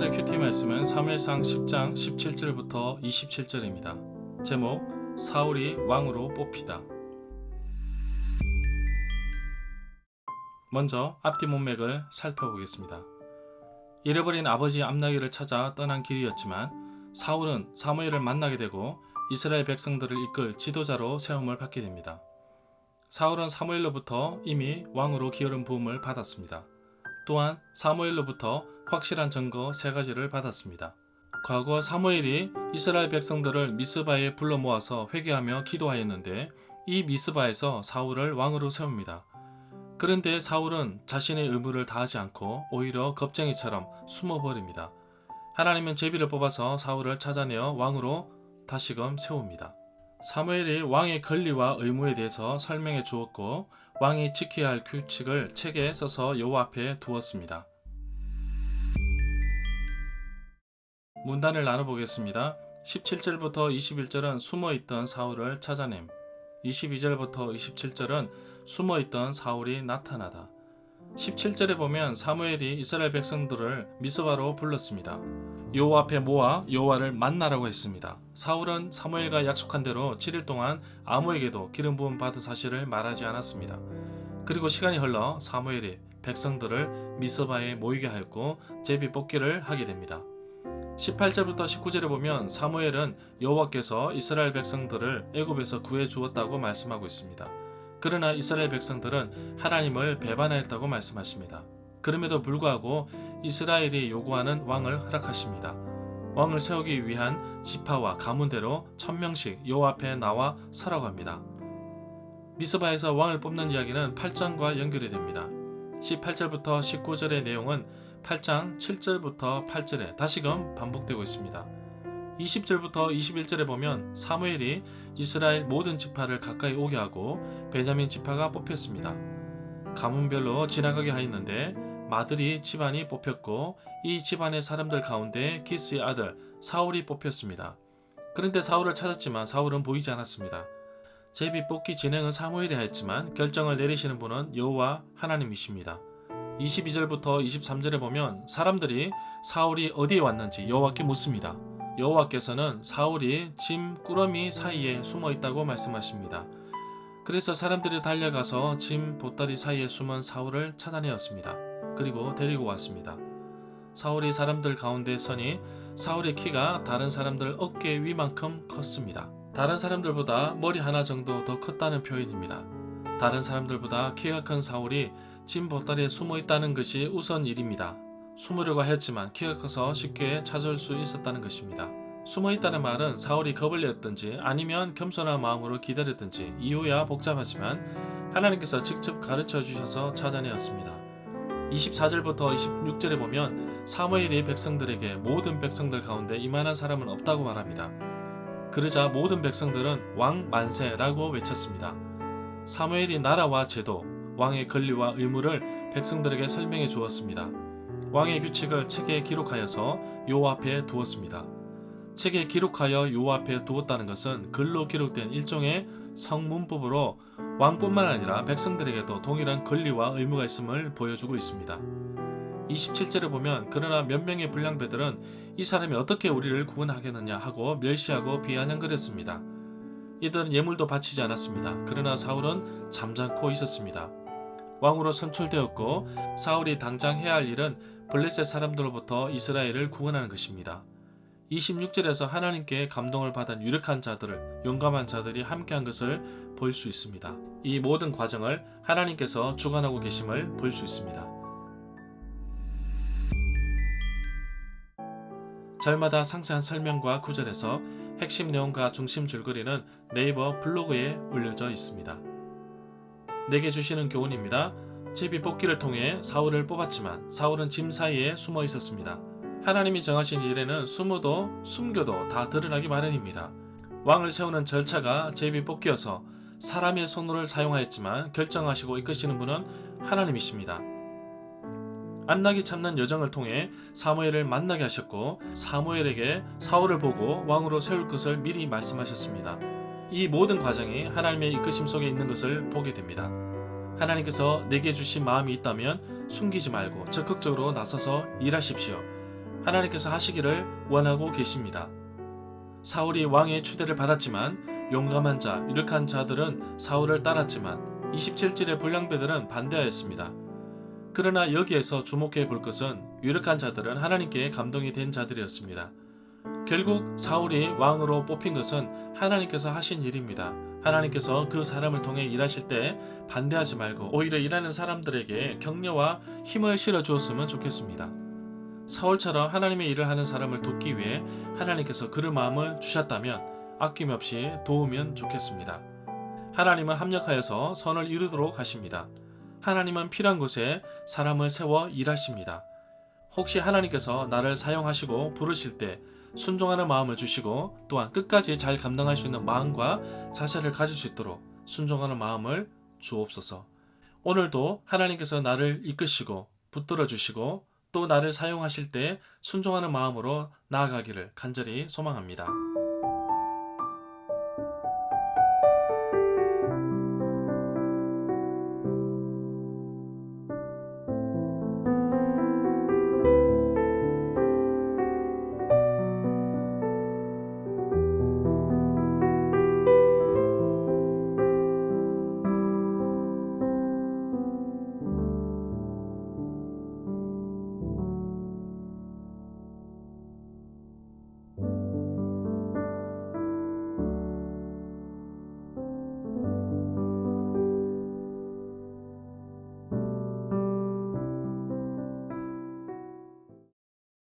오늘의 큐티 말씀은 사무엘상 10장 17절부터 27절입니다. 제목 사울이 왕으로 뽑히다. 먼저 앞뒤 문맥을 살펴보겠습니다. 잃어버린 아버지 암나기를 찾아 떠난 길이었지만 사울은 사무엘을 만나게 되고 이스라엘 백성들을 이끌 지도자로 세움을 받게 됩니다. 사울은 사무엘로부터 이미 왕으로 기름 부음을 받았습니다. 또한 사무엘로부터 확실한 증거 3가지를 받았습니다. 과거 사무엘이 이스라엘 백성들을 미스바에 불러 모아서 회개하며 기도하였는데 이 미스바에서 사울을 왕으로 세웁니다. 그런데 사울은 자신의 의무를 다하지 않고 오히려 겁쟁이처럼 숨어버립니다. 하나님은 제비를 뽑아서 사울을 찾아내어 왕으로 다시금 세웁니다. 사무엘이 왕의 권리와 의무에 대해서 설명해 주었고 왕이 지켜야 할 규칙을 책에 써서 여호와 앞에 두었습니다. 문단을 나눠보겠습니다. 17절부터 21절은 숨어있던 사울을 찾아냄, 22절부터 27절은 숨어있던 사울이 나타나다. 17절에 보면 사무엘이 이스라엘 백성들을 미스바로 불렀습니다. 여호와 앞에 모아 여호와를 만나라고 했습니다. 사울은 사무엘과 약속한 대로 7일 동안 아무에게도 기름 부음 받은 사실을 말하지 않았습니다. 그리고 시간이 흘러 사무엘이 백성들을 미스바에 모이게 하였고 제비 뽑기를 하게 됩니다. 18절부터 19절에 보면 사무엘은 여호와께서 이스라엘 백성들을 애굽에서 구해 주었다고 말씀하고 있습니다. 그러나 이스라엘 백성들은 하나님을 배반하였다고 말씀하십니다. 그럼에도 불구하고 이스라엘이 요구하는 왕을 허락하십니다. 왕을 세우기 위한 지파와 가문대로 1000명씩 여호와 앞에 나와 서라고 합니다. 미스바에서 왕을 뽑는 이야기는 8장과 연결이 됩니다. 18절부터 19절의 내용은 8장 7절부터 8절에 다시금 반복되고 있습니다. 20절부터 21절에 보면 사무엘이 이스라엘 모든 지파를 가까이 오게 하고 베냐민 지파가 뽑혔습니다. 가문별로 지나가게 하였는데 마드리 집안이 뽑혔고 이 집안의 사람들 가운데 기스의 아들 사울이 뽑혔습니다. 그런데 사울을 찾았지만 사울은 보이지 않았습니다. 제비 뽑기 진행은 사무엘이 하였지만 결정을 내리시는 분은 여호와 하나님이십니다. 22절부터 23절에 보면 사람들이 사울이 어디에 왔는지 여호와께 묻습니다. 여호와께서는 사울이 짐 꾸러미 사이에 숨어 있다고 말씀하십니다. 그래서 사람들이 달려가서 짐 보따리 사이에 숨은 사울을 찾아내었습니다. 그리고 데리고 왔습니다. 사울이 사람들 가운데 서니 사울의 키가 다른 사람들 어깨 위만큼 컸습니다. 다른 사람들보다 머리 하나 정도 더 컸다는 표현입니다. 다른 사람들보다 키가 큰 사울이 짐 보따리에 숨어 있다는 것이 우선 일입니다. 숨으려고 했지만 키가 커서 쉽게 찾을 수 있었다는 것입니다. 숨어 있다는 말은 사울이 겁을 냈든지 아니면 겸손한 마음으로 기다렸든지 이유야 복잡하지만 하나님께서 직접 가르쳐 주셔서 찾아내었습니다. 24절부터 26절에 보면 사무엘이 백성들에게 모든 백성들 가운데 이만한 사람은 없다고 말합니다. 그러자 모든 백성들은 왕 만세라고 외쳤습니다. 사무엘이 나라와 제도, 왕의 권리와 의무를 백성들에게 설명해 주었습니다. 왕의 규칙을 책에 기록하여서 여호와 앞에 두었습니다. 책에 기록하여 여호와 앞에 두었다는 것은 글로 기록된 일종의 성문법으로 왕뿐만 아니라 백성들에게도 동일한 권리와 의무가 있음을 보여주고 있습니다. 27절에 보면 그러나 몇 명의 불량배들은 이 사람이 어떻게 우리를 구원하겠느냐 하고 멸시하고 비아냥거렸습니다. 이들은 예물도 바치지 않았습니다. 그러나 사울은 잠잠고 있었습니다. 왕으로 선출되었고 사울이 당장 해야 할 일은 블레셋 사람들로부터 이스라엘을 구원하는 것입니다. 26절에서 하나님께 감동을 받은 유력한 자들을 용감한 자들이 함께한 것을 볼 수 있습니다. 이 모든 과정을 하나님께서 주관하고 계심을 볼 수 있습니다. 절마다 상세한 설명과 구절에서 핵심 내용과 중심 줄거리는 네이버 블로그에 올려져 있습니다. 내게 주시는 교훈입니다. 제비 뽑기를 통해 사울을 뽑았지만 사울은 짐 사이에 숨어 있었습니다. 하나님이 정하신 일에는 숨어도 숨겨도 다 드러나기 마련입니다. 왕을 세우는 절차가 제비 뽑기여서 사람의 손을 사용하였지만 결정하시고 이끄시는 분은 하나님이십니다. 암나기 참는 여정을 통해 사무엘을 만나게 하셨고 사무엘에게 사울을 보고 왕으로 세울 것을 미리 말씀하셨습니다. 이 모든 과정이 하나님의 이끄심 속에 있는 것을 보게 됩니다. 하나님께서 내게 주신 마음이 있다면 숨기지 말고 적극적으로 나서서 일하십시오. 하나님께서 하시기를 원하고 계십니다. 사울이 왕의 추대를 받았지만 용감한 자, 유력한 자들은 사울을 따랐지만 27절의 불량배들은 반대하였습니다. 그러나 여기에서 주목해 볼 것은 유력한 자들은 하나님께 감동이 된 자들이었습니다. 결국 사울이 왕으로 뽑힌 것은 하나님께서 하신 일입니다. 하나님께서 그 사람을 통해 일하실 때 반대하지 말고 오히려 일하는 사람들에게 격려와 힘을 실어 주었으면 좋겠습니다. 사울처럼 하나님의 일을 하는 사람을 돕기 위해 하나님께서 그를 마음을 주셨다면 아낌없이 도우면 좋겠습니다. 하나님은 합력하여서 선을 이루도록 하십니다. 하나님은 필요한 곳에 사람을 세워 일하십니다. 혹시 하나님께서 나를 사용하시고 부르실 때 순종하는 마음을 주시고 또한 끝까지 잘 감당할 수 있는 마음과 자세를 가질 수 있도록 순종하는 마음을 주옵소서. 오늘도 하나님께서 나를 이끄시고 붙들어 주시고 또 나를 사용하실 때 순종하는 마음으로 나아가기를 간절히 소망합니다.